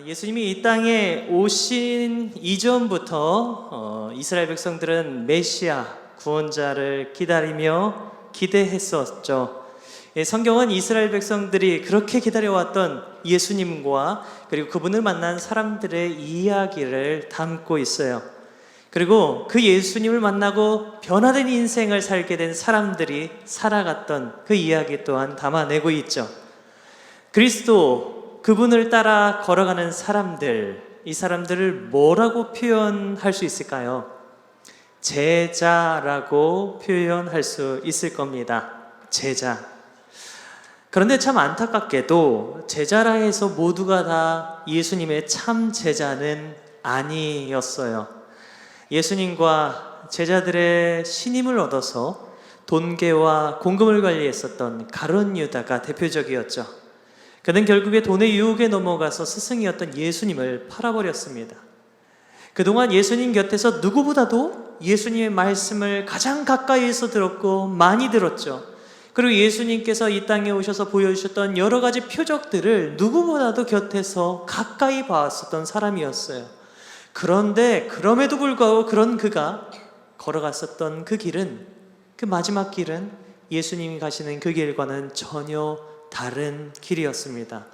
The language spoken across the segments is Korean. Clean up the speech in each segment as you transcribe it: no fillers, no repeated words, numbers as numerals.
예수님이 이 땅에 오신 이전부터 이스라엘 백성들은 메시아 구원자를 기다리며 기대했었죠. 성경은 이스라엘 백성들이 그렇게 기다려왔던 예수님과 그리고 그분을 만난 사람들의 이야기를 담고 있어요. 그리고 그 예수님을 만나고 변화된 인생을 살게 된 사람들이 살아갔던 그 이야기 또한 담아내고 있죠. 그리스도, 그분을 따라 걸어가는 사람들, 이 사람들을 뭐라고 표현할 수 있을까요? 제자라고 표현할 수 있을 겁니다. 제자. 그런데 참 안타깝게도 제자라 해서 모두가 다 예수님의 참 제자는 아니었어요. 예수님과 제자들의 신임을 얻어서 돈계와 공금을 관리했었던 가룟 유다가 대표적이었죠. 그는 결국에 돈의 유혹에 넘어가서 스승이었던 예수님을 팔아버렸습니다. 그동안 예수님 곁에서 누구보다도 예수님의 말씀을 가장 가까이에서 들었고 많이 들었죠. 그리고 예수님께서 이 땅에 오셔서 보여주셨던 여러 가지 표적들을 누구보다도 곁에서 가까이 봤었던 사람이었어요. 그런데 그럼에도 불구하고 그런 그가 걸어갔었던 그 길은, 그 마지막 길은 예수님이 가시는 그 길과는 전혀 다른 길이었습니다.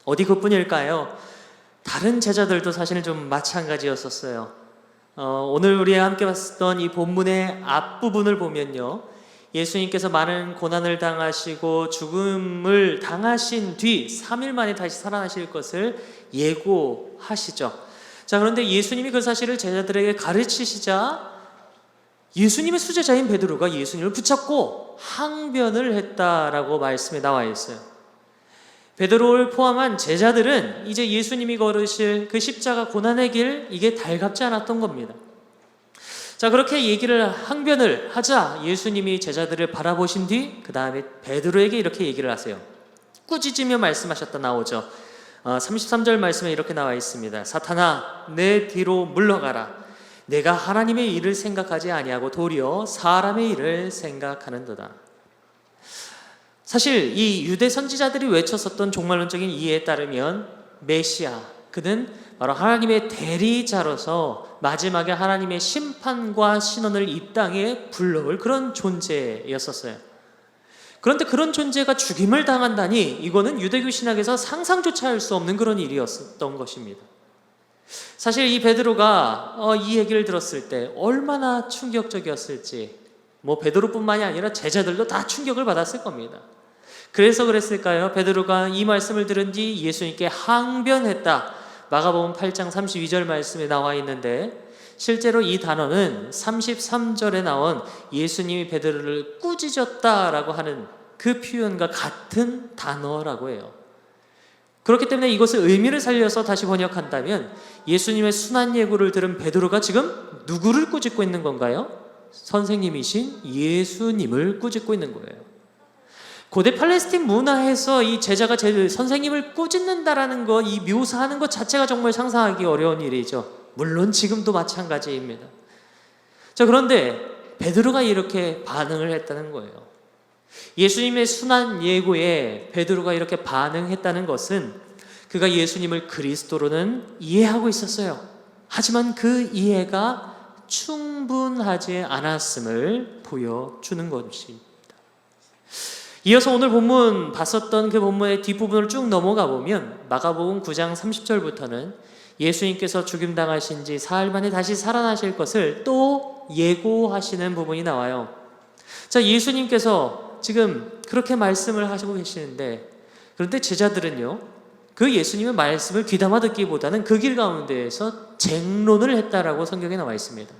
어디 그뿐일까요? 다른 제자들도 사실 좀 마찬가지였었어요. 오늘 우리 함께 봤던 이 본문의 앞부분을 보면요, 예수님께서 많은 고난을 당하시고 죽음을 당하신 뒤 3일 만에 다시 살아나실 것을 예고하시죠. 자, 그런데 예수님이 그 사실을 제자들에게 가르치시자 예수님의 수제자인 베드로가 예수님을 붙잡고 항변을 했다라고 말씀에 나와 있어요. 베드로를 포함한 제자들은 이제 예수님이 걸으실 그 십자가 고난의 길, 이게 달갑지 않았던 겁니다. 자, 그렇게 항변을 하자 예수님이 제자들을 바라보신 뒤 그 다음에 베드로에게 이렇게 얘기를 하세요. 꾸짖으며 말씀하셨다 나오죠. 33절 말씀에 이렇게 나와 있습니다. 사탄아, 내 뒤로 물러가라. 내가 하나님의 일을 생각하지 아니하고 도리어 사람의 일을 생각하는도다. 사실 이 유대 선지자들이 외쳤었던 종말론적인 이해에 따르면 메시아, 그는 바로 하나님의 대리자로서 마지막에 하나님의 심판과 신원을 이 땅에 불러올 그런 존재였었어요. 그런데 그런 존재가 죽임을 당한다니 이거는 유대교 신학에서 상상조차 할 수 없는 그런 일이었던 것입니다. 사실 이 베드로가 이 얘기를 들었을 때 얼마나 충격적이었을지, 베드로뿐만이 아니라 제자들도 다 충격을 받았을 겁니다. 그래서 그랬을까요? 베드로가 이 말씀을 들은 뒤 예수님께 항변했다. 마가복음 8장 32절 말씀에 나와 있는데, 실제로 이 단어는 33절에 나온 예수님이 베드로를 꾸짖었다라고 하는 그 표현과 같은 단어라고 해요. 그렇기 때문에 이것을 의미를 살려서 다시 번역한다면 예수님의 순환 예고를 들은 베드로가 지금 누구를 꾸짖고 있는 건가요? 선생님이신 예수님을 꾸짖고 있는 거예요. 고대 팔레스틴 문화에서 이 제자가 선생님을 꾸짖는다라는 것, 이 묘사하는 것 자체가 정말 상상하기 어려운 일이죠. 물론 지금도 마찬가지입니다. 자, 그런데 베드로가 이렇게 반응을 했다는 거예요. 예수님의 순환 예고에 베드로가 이렇게 반응했다는 것은 그가 예수님을 그리스도로는 이해하고 있었어요. 하지만 그 이해가 충분하지 않았음을 보여주는 것입니다. 이어서 오늘 본문 봤었던 그 본문의 뒷부분을 쭉 넘어가 보면 마가복음 9장 30절부터는 예수님께서 죽임당하신 지 사흘 만에 다시 살아나실 것을 또 예고하시는 부분이 나와요. 자, 예수님께서 지금 그렇게 말씀을 하시고 계시는데, 그런데 제자들은요, 그 예수님의 말씀을 귀담아 듣기보다는 그 길 가운데에서 쟁론을 했다라고 성경에 나와 있습니다. 자,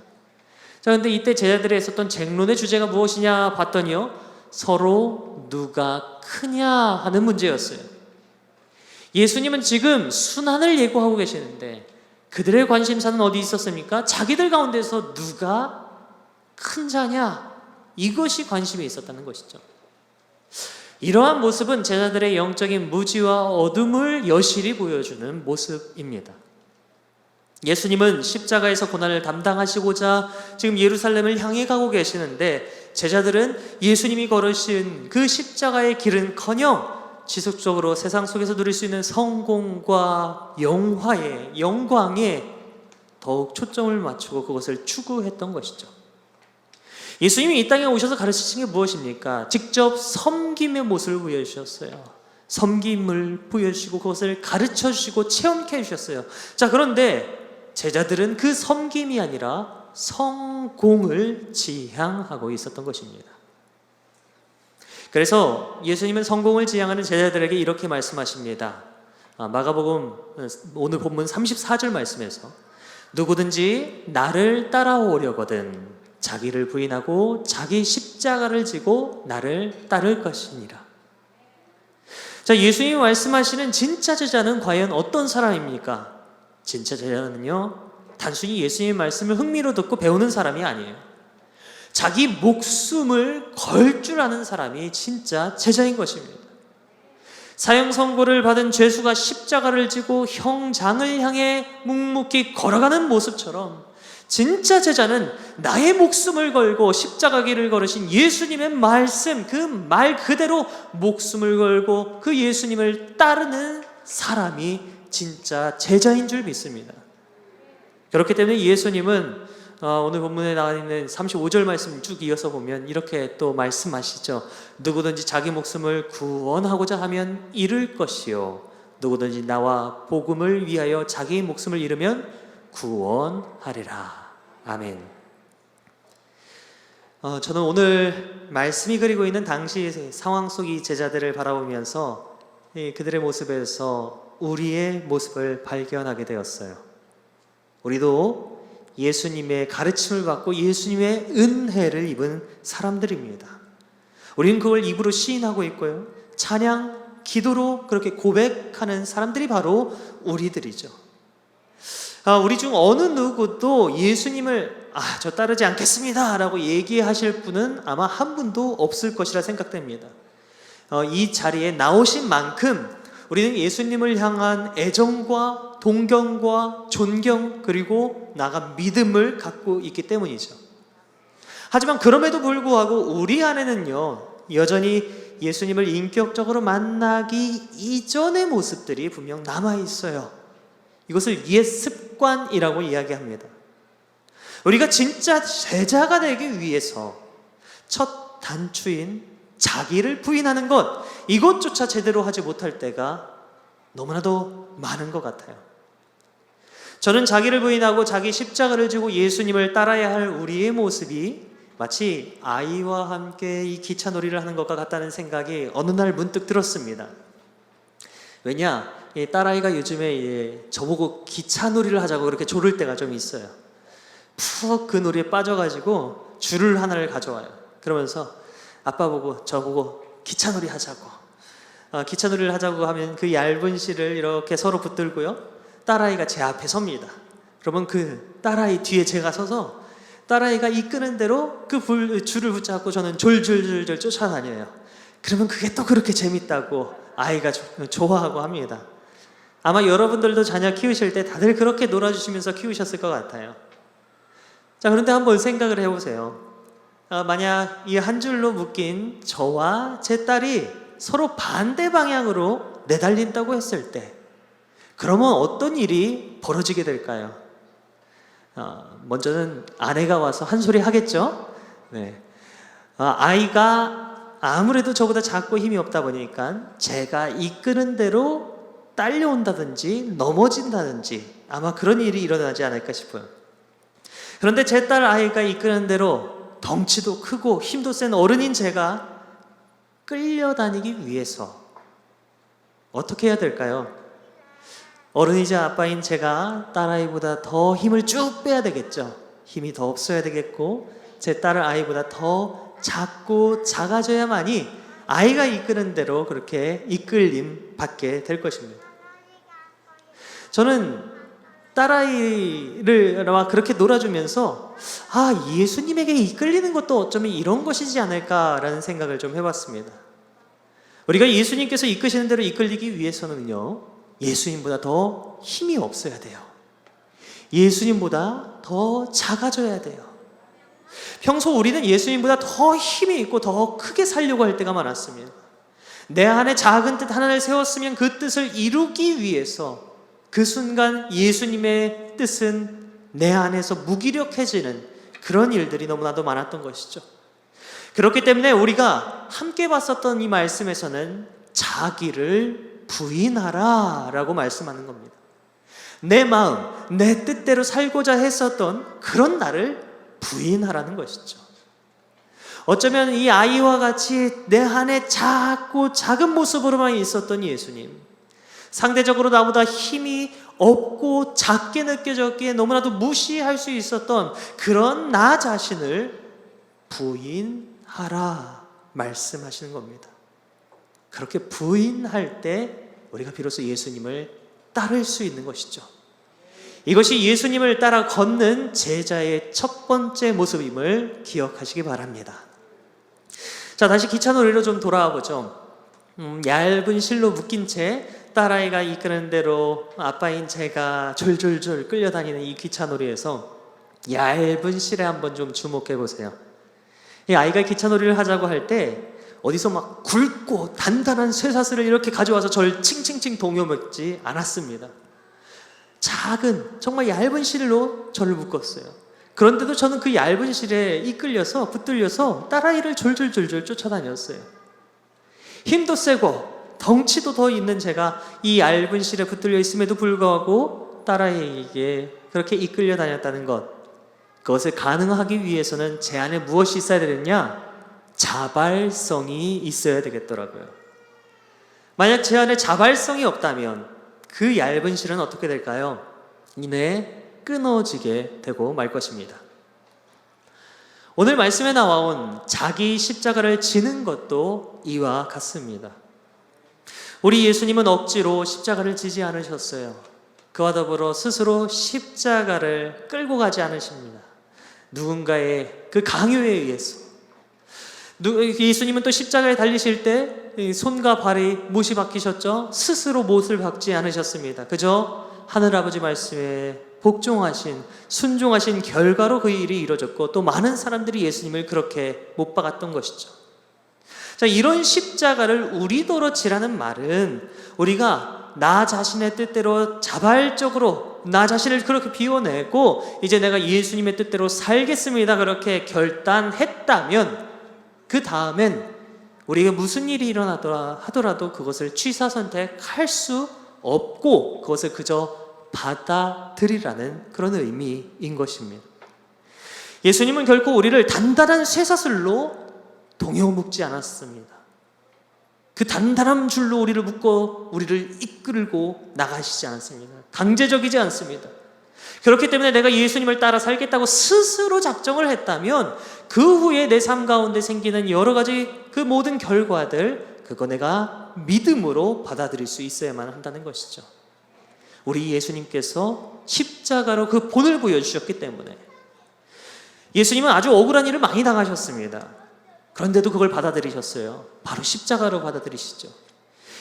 그런데 이때 제자들이 했었던 쟁론의 주제가 무엇이냐 봤더니요, 서로 누가 크냐 하는 문제였어요. 예수님은 지금 순환을 예고하고 계시는데 그들의 관심사는 어디 있었습니까? 자기들 가운데서 누가 큰 자냐, 이것이 관심이 있었다는 것이죠. 이러한 모습은 제자들의 영적인 무지와 어둠을 여실히 보여주는 모습입니다. 예수님은 십자가에서 고난을 담당하시고자 지금 예루살렘을 향해 가고 계시는데, 제자들은 예수님이 걸으신 그 십자가의 길은커녕 지속적으로 세상 속에서 누릴 수 있는 성공과 영광에 더욱 초점을 맞추고 그것을 추구했던 것이죠. 예수님이 이 땅에 오셔서 가르치신 게 무엇입니까? 직접 섬김의 모습을 보여주셨어요. 섬김을 보여주시고 그것을 가르쳐주시고 체험케 해주셨어요. 자, 그런데 제자들은 그 섬김이 아니라 성공을 지향하고 있었던 것입니다. 그래서 예수님은 성공을 지향하는 제자들에게 이렇게 말씀하십니다. 마가복음 오늘 본문 34절 말씀에서 누구든지 나를 따라오려거든 자기를 부인하고 자기 십자가를 지고 나를 따를 것이니라. 자, 예수님이 말씀하시는 진짜 제자는 과연 어떤 사람입니까? 진짜 제자는요, 단순히 예수님의 말씀을 흥미로 듣고 배우는 사람이 아니에요. 자기 목숨을 걸 줄 아는 사람이 진짜 제자인 것입니다. 사형 선고를 받은 죄수가 십자가를 지고 형장을 향해 묵묵히 걸어가는 모습처럼 진짜 제자는 나의 목숨을 걸고 십자가길을 걸으신 예수님의 말씀, 그 말 그대로 목숨을 걸고 그 예수님을 따르는 사람이 진짜 제자인 줄 믿습니다. 그렇기 때문에 예수님은 오늘 본문에 나와 있는 35절 말씀 쭉 이어서 보면 이렇게 또 말씀하시죠. 누구든지 자기 목숨을 구원하고자 하면 잃을 것이요 누구든지 나와 복음을 위하여 자기 목숨을 잃으면 구원하리라. 아멘. 저는 오늘 말씀이 그리고 있는 당시 상황 속 이 제자들을 바라보면서 그들의 모습에서 우리의 모습을 발견하게 되었어요. 우리도 예수님의 가르침을 받고 예수님의 은혜를 입은 사람들입니다. 우리는 그걸 입으로 시인하고 있고요, 찬양, 기도로 그렇게 고백하는 사람들이 바로 우리들이죠. 우리 중 어느 누구도 예수님을 저 따르지 않겠습니다 라고 얘기하실 분은 아마 한 분도 없을 것이라 생각됩니다. 이 자리에 나오신 만큼 우리는 예수님을 향한 애정과 동경과 존경 그리고 나아가 믿음을 갖고 있기 때문이죠. 하지만 그럼에도 불구하고 우리 안에는요, 여전히 예수님을 인격적으로 만나기 이전의 모습들이 분명 남아있어요. 이것을 옛 습관이라고 이야기합니다. 우리가 진짜 제자가 되기 위해서 첫 단추인 자기를 부인하는 것, 이것조차 제대로 하지 못할 때가 너무나도 많은 것 같아요. 저는 자기를 부인하고 자기 십자가를 지고 예수님을 따라야 할 우리의 모습이 마치 아이와 함께 이 기차놀이를 하는 것과 같다는 생각이 어느 날 문득 들었습니다. 왜냐, 이 딸아이가 요즘에 저보고 기차놀이를 하자고 그렇게 조를 때가 좀 있어요. 푹 그 놀이에 빠져가지고 줄을 하나를 가져와요. 그러면서 아빠 보고 저보고 기차놀이 하자고, 기차놀이를 하자고 하면 그 얇은 실을 이렇게 서로 붙들고요, 딸아이가 제 앞에 섭니다. 그러면 그 딸아이 뒤에 제가 서서 딸아이가 이끄는 대로 그 줄을 붙잡고 저는 졸졸졸 쫓아다녀요. 그러면 그게 또 그렇게 재밌다고 아이가 좋아하고 합니다. 아마 여러분들도 자녀 키우실 때 다들 그렇게 놀아주시면서 키우셨을 것 같아요. 자, 그런데 한번 생각을 해보세요. 만약 이 한 줄로 묶인 저와 제 딸이 서로 반대 방향으로 내달린다고 했을 때, 그러면 어떤 일이 벌어지게 될까요? 먼저는 아내가 와서 한 소리 하겠죠? 네. 아이가 아무래도 저보다 작고 힘이 없다 보니까 제가 이끄는 대로 딸려온다든지 넘어진다든지 아마 그런 일이 일어나지 않을까 싶어요. 그런데 제 딸 아이가 이끄는 대로 덩치도 크고 힘도 센 어른인 제가 끌려다니기 위해서 어떻게 해야 될까요? 어른이자 아빠인 제가 딸아이보다 더 힘을 쭉 빼야 되겠죠. 힘이 더 없어야 되겠고 제 딸을 아이보다 더 작고 작아져야만이 아이가 이끄는 대로 그렇게 이끌림 받게 될 것입니다. 저는 딸아이를 그렇게 놀아주면서 예수님에게 이끌리는 것도 어쩌면 이런 것이지 않을까라는 생각을 좀 해봤습니다. 우리가 예수님께서 이끄시는 대로 이끌리기 위해서는요, 예수님보다 더 힘이 없어야 돼요. 예수님보다 더 작아져야 돼요. 평소 우리는 예수님보다 더 힘이 있고 더 크게 살려고 할 때가 많았습니다. 내 안에 작은 뜻 하나를 세웠으면 그 뜻을 이루기 위해서 그 순간 예수님의 뜻은 내 안에서 무기력해지는 그런 일들이 너무나도 많았던 것이죠. 그렇기 때문에 우리가 함께 봤었던 이 말씀에서는 자기를 부인하라 라고 말씀하는 겁니다. 내 마음, 내 뜻대로 살고자 했었던 그런 나를 부인하라는 것이죠. 어쩌면 이 아이와 같이 내 안에 작고 작은 모습으로만 있었던 예수님, 상대적으로 나보다 힘이 없고 작게 느껴졌기에 너무나도 무시할 수 있었던 그런 나 자신을 부인하라 말씀하시는 겁니다. 그렇게 부인할 때 우리가 비로소 예수님을 따를 수 있는 것이죠. 이것이 예수님을 따라 걷는 제자의 첫 번째 모습임을 기억하시기 바랍니다. 자, 다시 기차놀이로 좀 돌아와 보죠. 얇은 실로 묶인 채 딸아이가 이끄는 대로 아빠인 제가 졸졸졸 끌려다니는 이 기차놀이에서 얇은 실에 한번 좀 주목해 보세요. 이 아이가 기차놀이를 하자고 할 때 어디서 막 굵고 단단한 쇠사슬을 이렇게 가져와서 절 칭칭칭 동요먹지 않았습니다. 작은 정말 얇은 실로 저를 묶었어요. 그런데도 저는 그 얇은 실에 이끌려서 붙들려서 딸아이를 졸졸졸졸 쫓아다녔어요. 힘도 세고 덩치도 더 있는 제가 이 얇은 실에 붙들려 있음에도 불구하고 딸아이에게 그렇게 이끌려 다녔다는 것, 그것을 가능하기 위해서는 제 안에 무엇이 있어야 되느냐? 자발성이 있어야 되겠더라고요. 만약 제 안에 자발성이 없다면 그 얇은 실은 어떻게 될까요? 이내 끊어지게 되고 말 것입니다. 오늘 말씀에 나와온 자기 십자가를 지는 것도 이와 같습니다. 우리 예수님은 억지로 십자가를 지지 않으셨어요. 그와 더불어 스스로 십자가를 끌고 가지 않으십니다. 누군가의 그 강요에 의해서. 예수님은 또 십자가에 달리실 때 손과 발이 못이 박히셨죠? 스스로 못을 박지 않으셨습니다. 그저 하늘아버지 말씀에 복종하신, 순종하신 결과로 그 일이 이루어졌고 또 많은 사람들이 예수님을 그렇게 못 박았던 것이죠. 자, 이런 십자가를 우리더러 지라는 말은 우리가 나 자신의 뜻대로 자발적으로 나 자신을 그렇게 비워내고 이제 내가 예수님의 뜻대로 살겠습니다 그렇게 결단했다면 그 다음엔 우리가 무슨 일이 일어나더라 하더라도 그것을 취사선택할 수 없고 그것을 그저 받아들이라는 그런 의미인 것입니다. 예수님은 결코 우리를 단단한 쇠사슬로 동요묶지 않았습니다. 그 단단한 줄로 우리를 묶어 우리를 이끌고 나가시지 않습니다. 강제적이지 않습니다. 그렇기 때문에 내가 예수님을 따라 살겠다고 스스로 작정을 했다면 그 후에 내 삶 가운데 생기는 여러 가지 그 모든 결과들, 그거 내가 믿음으로 받아들일 수 있어야만 한다는 것이죠. 우리 예수님께서 십자가로 그 본을 보여주셨기 때문에 예수님은 아주 억울한 일을 많이 당하셨습니다. 그런데도 그걸 받아들이셨어요. 바로 십자가로 받아들이시죠.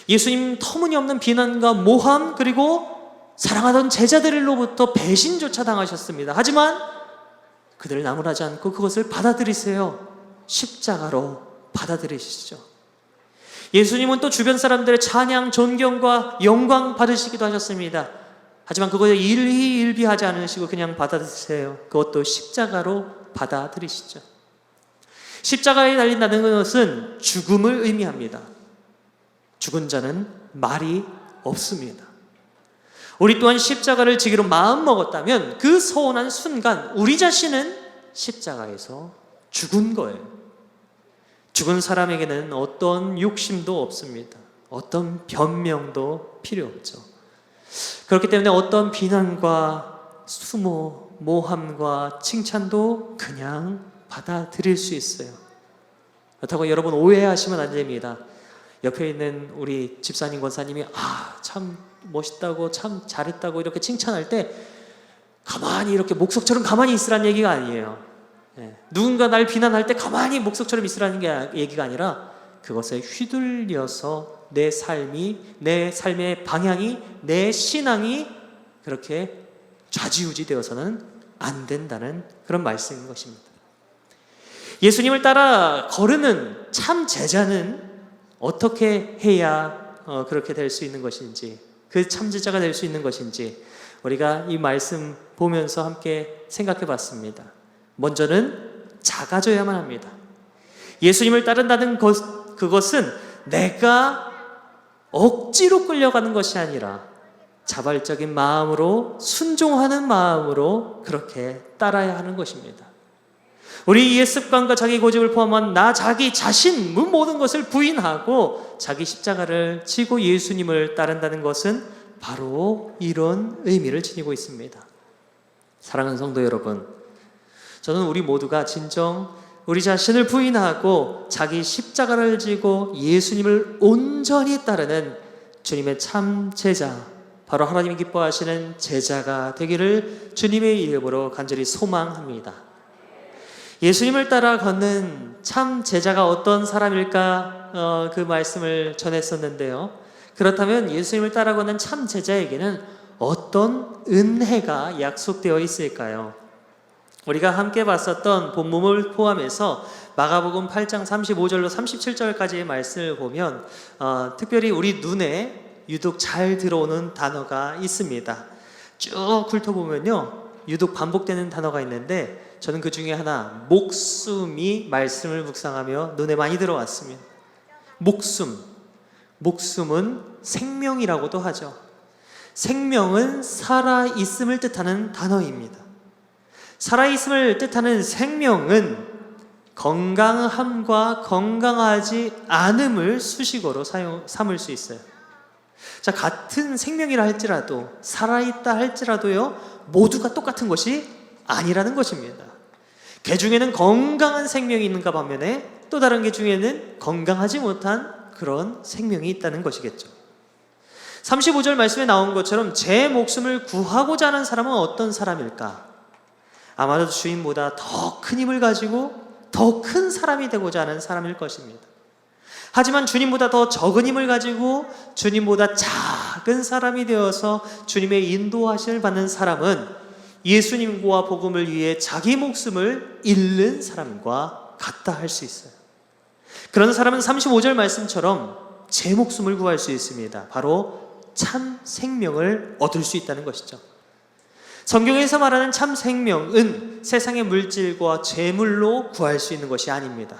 예수님 터무니없는 비난과 모함 그리고 사랑하던 제자들로부터 배신조차 당하셨습니다. 하지만 그들을 나무라지 않고 그것을 받아들이세요. 십자가로 받아들이시죠. 예수님은 또 주변 사람들의 찬양, 존경과 영광 받으시기도 하셨습니다. 하지만 그것을 일희일비하지 않으시고 그냥 받아들이세요. 그것도 십자가로 받아들이시죠. 십자가에 달린다는 것은 죽음을 의미합니다. 죽은 자는 말이 없습니다. 우리 또한 십자가를 지기로 마음먹었다면 그 서운한 순간 우리 자신은 십자가에서 죽은 거예요. 죽은 사람에게는 어떤 욕심도 없습니다. 어떤 변명도 필요 없죠. 그렇기 때문에 어떤 비난과 수모, 모함과 칭찬도 그냥 받아들일 수 있어요. 그렇다고 여러분 오해하시면 안 됩니다. 옆에 있는 우리 집사님, 권사님이 참 멋있다고 참 잘했다고 이렇게 칭찬할 때 가만히 이렇게 목석처럼 가만히 있으라는 얘기가 아니에요. 누군가 날 비난할 때 가만히 목석처럼 있으라는 게 얘기가 아니라 그것에 휘둘려서 내 삶이, 내 삶의 방향이, 내 신앙이 그렇게 좌지우지 되어서는 안 된다는 그런 말씀인 것입니다. 예수님을 따라 거르는 참 제자는 어떻게 해야 그렇게 될 수 있는 것인지, 그 참제자가 될 수 있는 것인지 우리가 이 말씀 보면서 함께 생각해 봤습니다. 먼저는 작아져야만 합니다. 예수님을 따른다는 그것은 내가 억지로 끌려가는 것이 아니라 자발적인 마음으로, 순종하는 마음으로 그렇게 따라야 하는 것입니다. 우리 이의 습관과 자기 고집을 포함한 나 자기 자신 모든 것을 부인하고 자기 십자가를 지고 예수님을 따른다는 것은 바로 이런 의미를 지니고 있습니다. 사랑하는 성도 여러분, 저는 우리 모두가 진정 우리 자신을 부인하고 자기 십자가를 지고 예수님을 온전히 따르는 주님의 참 제자, 바로 하나님이 기뻐하시는 제자가 되기를 주님의 이름으로 간절히 소망합니다. 예수님을 따라 걷는 참 제자가 어떤 사람일까 그 말씀을 전했었는데요. 그렇다면 예수님을 따라 걷는 참 제자에게는 어떤 은혜가 약속되어 있을까요? 우리가 함께 봤었던 본문을 포함해서 마가복음 8장 35절로 37절까지의 말씀을 보면 특별히 우리 눈에 유독 잘 들어오는 단어가 있습니다. 쭉 훑어보면요, 유독 반복되는 단어가 있는데 저는 그 중에 하나, 목숨이 말씀을 묵상하며 눈에 많이 들어왔습니다. 목숨은 생명이라고도 하죠. 생명은 살아있음을 뜻하는 단어입니다. 살아있음을 뜻하는 생명은 건강함과 건강하지 않음을 수식어로 삼을 수 있어요. 자, 같은 생명이라 할지라도, 살아있다 할지라도요, 모두가 똑같은 것이 아니라는 것입니다. 개 중에는 건강한 생명이 있는가 반면에 또 다른 개 중에는 건강하지 못한 그런 생명이 있다는 것이겠죠. 35절 말씀에 나온 것처럼 제 목숨을 구하고자 하는 사람은 어떤 사람일까? 아마도 주인보다 더 큰 힘을 가지고 더 큰 사람이 되고자 하는 사람일 것입니다. 하지만 주님보다 더 적은 힘을 가지고 주님보다 작은 사람이 되어서 주님의 인도하심을 받는 사람은 예수님과 복음을 위해 자기 목숨을 잃는 사람과 같다 할 수 있어요. 그런 사람은 35절 말씀처럼 제 목숨을 구할 수 있습니다. 바로 참 생명을 얻을 수 있다는 것이죠. 성경에서 말하는 참 생명은 세상의 물질과 재물로 구할 수 있는 것이 아닙니다.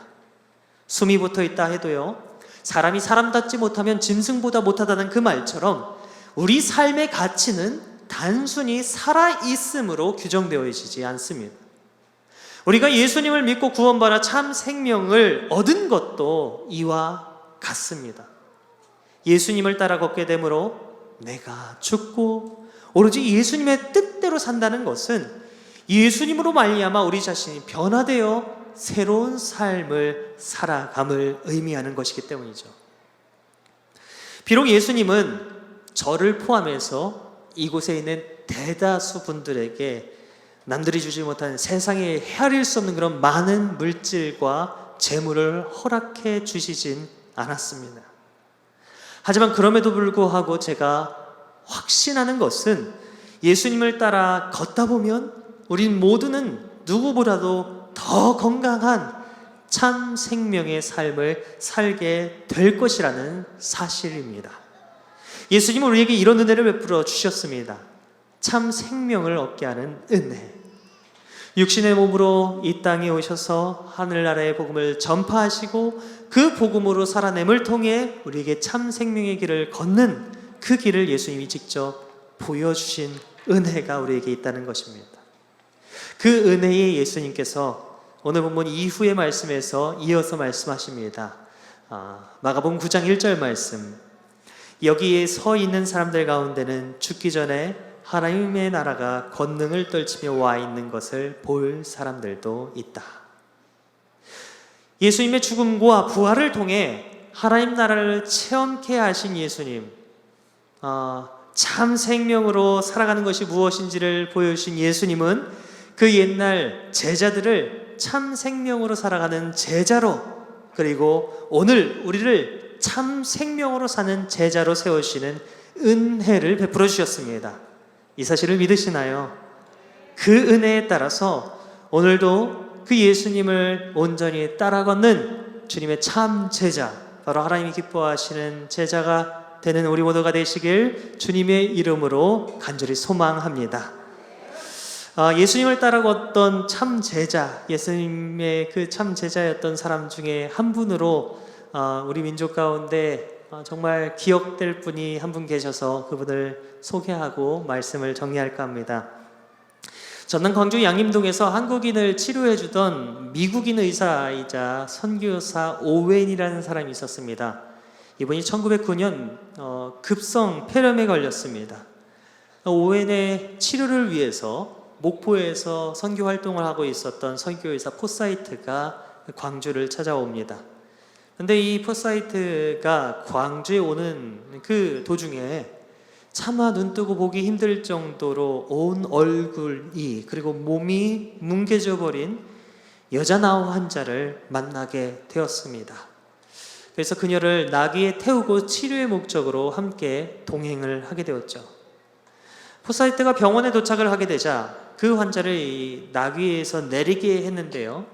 숨이 붙어 있다 해도요, 사람이 사람답지 못하면 짐승보다 못하다는 그 말처럼 우리 삶의 가치는 단순히 살아있음으로 규정되어지지 않습니다. 우리가 예수님을 믿고 구원받아 참 생명을 얻은 것도 이와 같습니다. 예수님을 따라 걷게 되므로 내가 죽고 오로지 예수님의 뜻대로 산다는 것은 예수님으로 말미암아 우리 자신이 변화되어 새로운 삶을 살아감을 의미하는 것이기 때문이죠. 비록 예수님은 저를 포함해서 이곳에 있는 대다수 분들에게 남들이 주지 못한 세상에 헤아릴 수 없는 그런 많은 물질과 재물을 허락해 주시진 않았습니다. 하지만 그럼에도 불구하고 제가 확신하는 것은 예수님을 따라 걷다 보면 우린 모두는 누구보다도 더 건강한 참 생명의 삶을 살게 될 것이라는 사실입니다. 예수님은 우리에게 이런 은혜를 베풀어 주셨습니다. 참 생명을 얻게 하는 은혜. 육신의 몸으로 이 땅에 오셔서 하늘나라의 복음을 전파하시고 그 복음으로 살아냄을 통해 우리에게 참 생명의 길을 걷는 그 길을 예수님이 직접 보여주신 은혜가 우리에게 있다는 것입니다. 그 은혜에 예수님께서 오늘 본문 이후의 말씀에서 이어서 말씀하십니다. 마가복음 9장 1절 말씀, 여기에 서 있는 사람들 가운데는 죽기 전에 하나님의 나라가 권능을 떨치며 와 있는 것을 볼 사람들도 있다. 예수님의 죽음과 부활을 통해 하나님 나라를 체험케 하신 예수님, 참 생명으로 살아가는 것이 무엇인지를 보여주신 예수님은 그 옛날 제자들을 참 생명으로 살아가는 제자로, 그리고 오늘 우리를 참 생명으로 사는 제자로 세우시는 은혜를 베풀어 주셨습니다. 이 사실을 믿으시나요? 그 은혜에 따라서 오늘도 그 예수님을 온전히 따라 걷는 주님의 참 제자, 바로 하나님이 기뻐하시는 제자가 되는 우리 모두가 되시길 주님의 이름으로 간절히 소망합니다. 예수님을 따라걷던 참 제자, 예수님의 그 참 제자였던 사람 중에 한 분으로 우리 민족 가운데 정말 기억될 분이 한 분 계셔서 그분을 소개하고 말씀을 정리할까 합니다. 전남 광주 양림동에서 한국인을 치료해주던 미국인 의사이자 선교사 오웬이라는 사람이 있었습니다. 이분이 1909년 급성 폐렴에 걸렸습니다. 오웬의 치료를 위해서 목포에서 선교 활동을 하고 있었던 선교의사 포사이트가 광주를 찾아옵니다. 근데 이 포사이트가 광주에 오는 그 도중에 차마 눈뜨고 보기 힘들 정도로 온 얼굴이 그리고 몸이 뭉개져 버린 여자 나우 환자를 만나게 되었습니다. 그래서 그녀를 나귀에 태우고 치료의 목적으로 함께 동행을 하게 되었죠. 포사이트가 병원에 도착을 하게 되자 그 환자를 이 나귀에서 내리게 했는데요,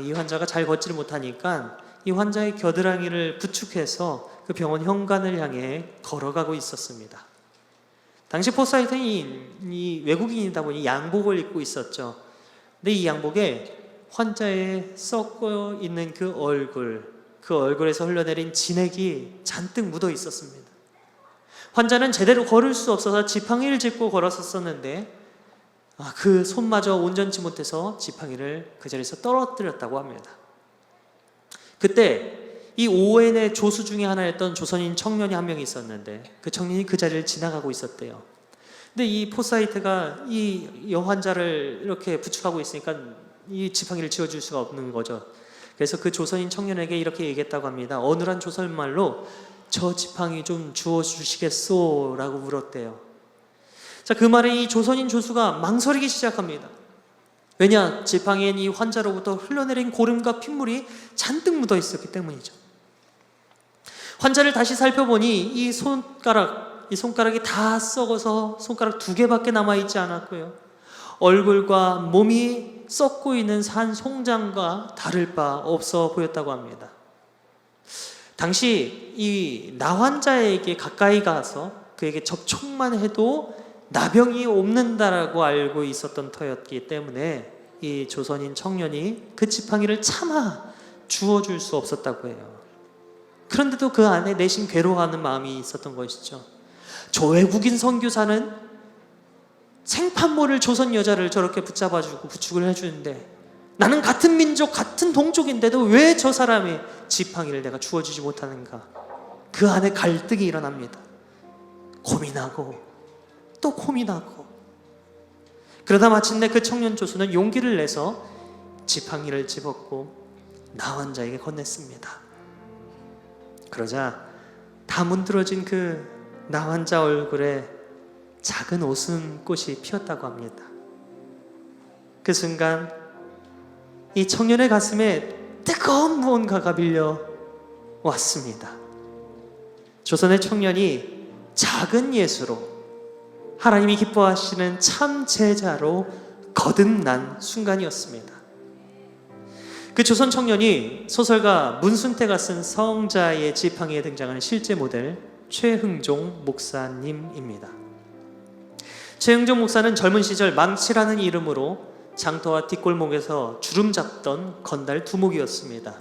이 환자가 잘 걷지를 못하니까 이 환자의 겨드랑이를 부축해서 그 병원 현관을 향해 걸어가고 있었습니다. 당시 포사이트는 이 외국인이다 보니 양복을 입고 있었죠. 근데 이 양복에 환자의 썩어 있는 그 얼굴에서 흘러내린 진액이 잔뜩 묻어 있었습니다. 환자는 제대로 걸을 수 없어서 지팡이를 짚고 걸었었는데 그 손마저 온전치 못해서 지팡이를 그 자리에서 떨어뜨렸다고 합니다. 그때 이 오웬의 조수 중에 하나였던 조선인 청년이 한 명이 있었는데 그 청년이 그 자리를 지나가고 있었대요. 근데 이 포사이트가 이 여환자를 이렇게 부축하고 있으니까 이 지팡이를 쥐어줄 수가 없는 거죠. 그래서 그 조선인 청년에게 이렇게 얘기했다고 합니다. 어눌한 조선말로 저 지팡이 좀 주워주시겠소? 라고 물었대요. 자, 그 말에 이 조선인 조수가 망설이기 시작합니다. 왜냐? 지팡이엔 이 환자로부터 흘러내린 고름과 핏물이 잔뜩 묻어 있었기 때문이죠. 환자를 다시 살펴보니 이 손가락이 다 썩어서 손가락 2개밖에 남아있지 않았고요, 얼굴과 몸이 썩고 있는 산 송장과 다를 바 없어 보였다고 합니다. 당시 이 나환자에게 가까이 가서 그에게 접촉만 해도 나병이 옮는다라고 알고 있었던 터였기 때문에 이 조선인 청년이 그 지팡이를 차마 주워줄 수 없었다고 해요. 그런데도 그 안에 내심 괴로워하는 마음이 있었던 것이죠. 저 외국인 선교사는 생판모를 조선 여자를 저렇게 붙잡아주고 부축을 해주는데 나는 같은 민족, 같은 동족인데도 왜 저 사람의 지팡이를 내가 주워주지 못하는가? 그 안에 갈등이 일어납니다. 고민하고 또 고민하고, 그러다 마침내 그 청년 조수는 용기를 내서 지팡이를 집었고 나환자에게 건넸습니다. 그러자 다 문드러진 그 나환자 얼굴에 작은 웃음꽃이 피었다고 합니다. 그 순간 이 청년의 가슴에 뜨거운 무언가가 밀려 왔습니다. 조선의 청년이 작은 예수로 하나님이 기뻐하시는 참 제자로 거듭난 순간이었습니다. 그 조선 청년이 소설가 문순태가 쓴 성자의 지팡이에 등장하는 실제 모델 최흥종 목사님입니다. 최흥종 목사는 젊은 시절 망치라는 이름으로 장터와 뒷골목에서 주름 잡던 건달 두목이었습니다.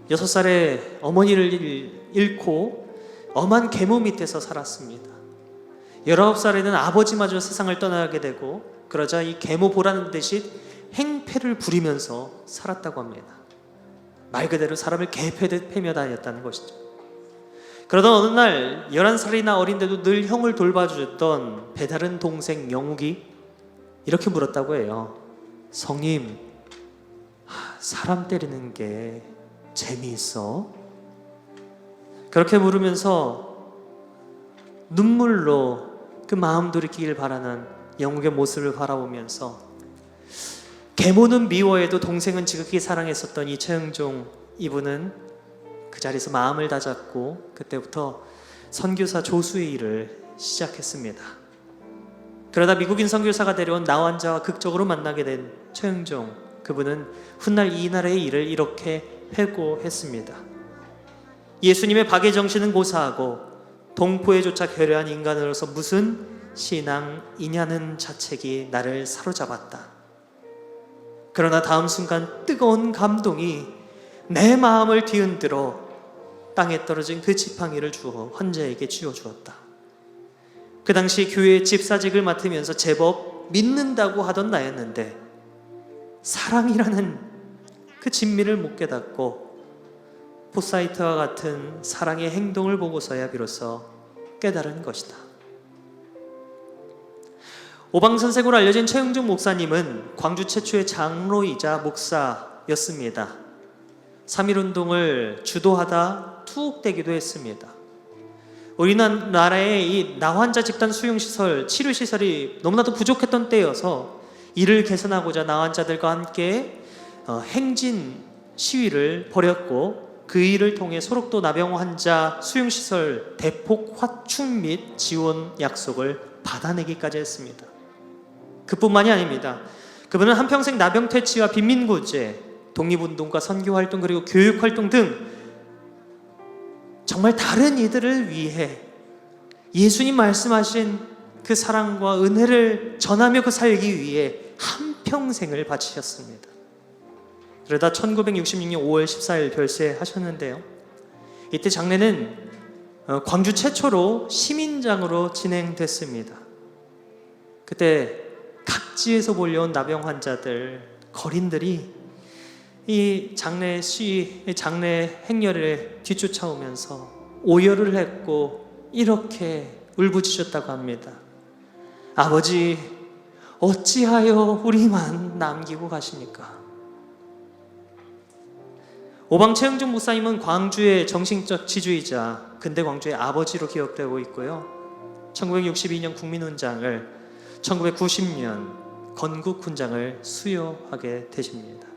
6살에 어머니를 잃고 엄한 계모 밑에서 살았습니다. 19살에는 아버지마저 세상을 떠나게 되고, 그러자 이 계모 보라는 듯이 행패를 부리면서 살았다고 합니다. 말 그대로 사람을 개패듯 패며 다녔다는 것이죠. 그러던 어느 날 11살이나 어린데도 늘 형을 돌봐주던 배다른 동생 영욱이 이렇게 물었다고 해요. 성님, 사람 때리는 게 재미있어? 그렇게 물으면서 눈물로 그 마음 돌이키길 바라는 영욱의 모습을 바라보면서 계모는 미워해도 동생은 지극히 사랑했었던 이 최흥종, 이분은 그 자리에서 마음을 다잡고 그때부터 선교사 조수의 일을 시작했습니다. 그러다 미국인 선교사가 데려온 나환자와 극적으로 만나게 된 최흥종, 그분은 훗날 이 나라의 일을 이렇게 회고했습니다. 예수님의 박의 정신은 고사하고 동포에 조차 결여한 인간으로서 무슨 신앙이냐는 자책이 나를 사로잡았다. 그러나 다음 순간 뜨거운 감동이 내 마음을 뒤흔들어 땅에 떨어진 그 지팡이를 주어 환자에게 쥐어주었다. 그 당시 교회 집사직을 맡으면서 제법 믿는다고 하던 나였는데 사랑이라는 그 진미를 못 깨닫고 포사이트와 같은 사랑의 행동을 보고서야 비로소 깨달은 것이다. 오방선생으로 알려진 최영중 목사님은 광주 최초의 장로이자 목사였습니다. 3.1운동을 주도하다 투옥되기도 했습니다. 우리나라의 이 나환자 집단 수용시설, 치료시설이 너무나도 부족했던 때여서 이를 개선하고자 나환자들과 함께 행진 시위를 벌였고 그 일을 통해 소록도 나병 환자 수용시설 대폭 확충 및 지원 약속을 받아내기까지 했습니다. 그뿐만이 아닙니다. 그분은 한평생 나병 퇴치와 빈민구제, 독립운동과 선교활동 그리고 교육활동 등 정말 다른 이들을 위해 예수님 말씀하신 그 사랑과 은혜를 전하며 그 살기 위해 한평생을 바치셨습니다. 그러다 1966년 5월 14일 별세하셨는데요. 이때 장례는 광주 최초로 시민장으로 진행됐습니다. 그때 각지에서 몰려온 나병 환자들, 거린들이 이 장례 행렬에 뒤쫓아오면서 오열을 했고 이렇게 울부짖었다고 합니다. 아버지, 어찌하여 우리만 남기고 가십니까? 오방 최영중 목사님은 광주의 정신적 지주이자 근대 광주의 아버지로 기억되고 있고요. 1962년 국민훈장을, 1990년 건국훈장을 수여하게 되십니다.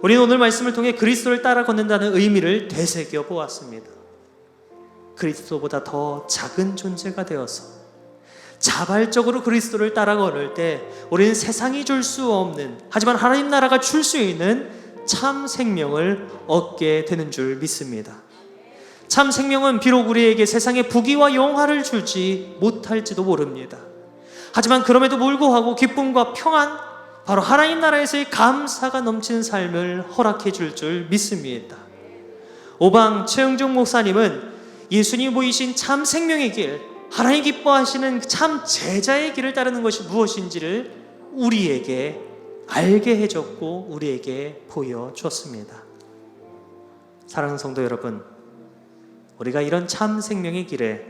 우리는 오늘 말씀을 통해 그리스도를 따라 걷는다는 의미를 되새겨 보았습니다. 그리스도보다 더 작은 존재가 되어서 자발적으로 그리스도를 따라 걸을 때 우리는 세상이 줄 수 없는, 하지만 하나님 나라가 줄 수 있는 참 생명을 얻게 되는 줄 믿습니다. 참 생명은 비록 우리에게 세상의 부귀와 영화를 주지 못할지도 모릅니다. 하지만 그럼에도 불구하고 기쁨과 평안, 바로 하나님 나라에서의 감사가 넘치는 삶을 허락해 줄 믿습니다. 오방 최영중 목사님은 예수님이 보이신 참 생명의 길, 하나님 기뻐하시는 참 제자의 길을 따르는 것이 무엇인지를 우리에게 알게 해줬고 우리에게 보여주었습니다. 사랑하는 성도 여러분, 우리가 이런 참 생명의 길에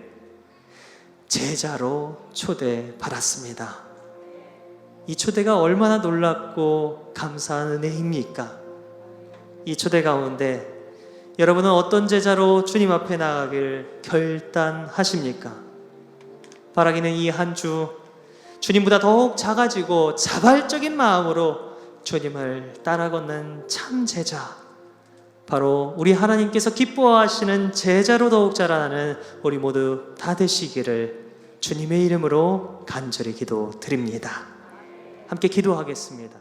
제자로 초대받았습니다. 이 초대가 얼마나 놀랍고 감사한 은혜입니까? 이 초대 가운데 여러분은 어떤 제자로 주님 앞에 나가길 결단하십니까? 바라기는 이 한 주 주님보다 더욱 작아지고 자발적인 마음으로 주님을 따라 걷는 참 제자, 바로 우리 하나님께서 기뻐하시는 제자로 더욱 자라나는 우리 모두 다 되시기를 주님의 이름으로 간절히 기도드립니다. 함께 기도하겠습니다.